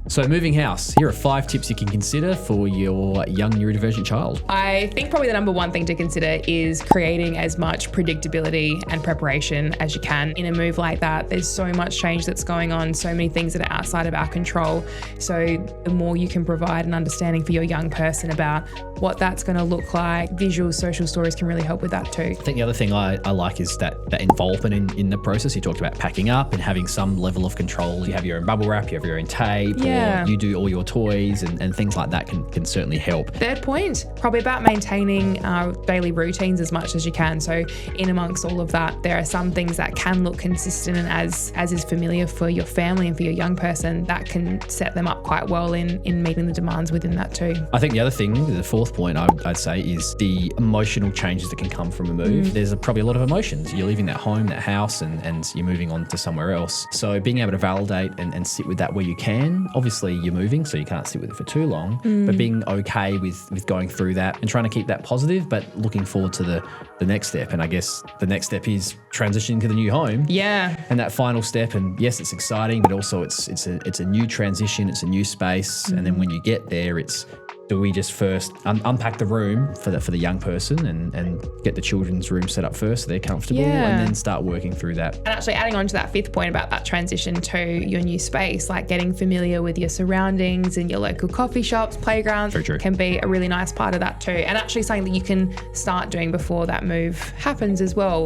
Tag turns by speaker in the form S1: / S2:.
S1: So moving house, here are 5 tips you can consider for your young neurodivergent child.
S2: I think probably the number one thing to consider is creating as much predictability and preparation as you can. In a move like that, there's so much change that's going on, so many things that are outside of our control. So the more you can provide an understanding for your young person about what that's going to look like, visual, social stories can really help with that too.
S1: I think the other thing I like is that involvement in the process. You talked about packing up and having some level of control. You have your own bubble wrap, you have your own tape, or you do all your toys and things like that can certainly help.
S2: Third point, probably about maintaining daily routines as much as you can. So in amongst all of that, there are some things that can look consistent and as is familiar for your family and for your young person, that can set them up quite well in meeting the demands within that too.
S1: I think the other thing, the fourth point I'd say, is the emotional changes that can come from a move. There's probably a lot of emotions. You're leaving that home, that house, and you're moving on to somewhere else. So being able to validate and sit with that where you can. Obviously you're moving, so you can't sit with it for too long, but being okay with going through that and trying to keep that positive, but looking forward to the next step. And I guess the next step is transitioning to the new home.
S2: Yeah.
S1: And that final step, and yes, it's exciting, but also it's a new transition, it's a new space. And then when you get there, do we just first unpack the room for the young person and get the children's room set up first so they're comfortable, and then start working through that.
S2: And actually adding on to that fifth point about that transition to your new space, like getting familiar with your surroundings and your local coffee shops, playgrounds can be a really nice part of that too. And actually something that you can start doing before that move happens as well.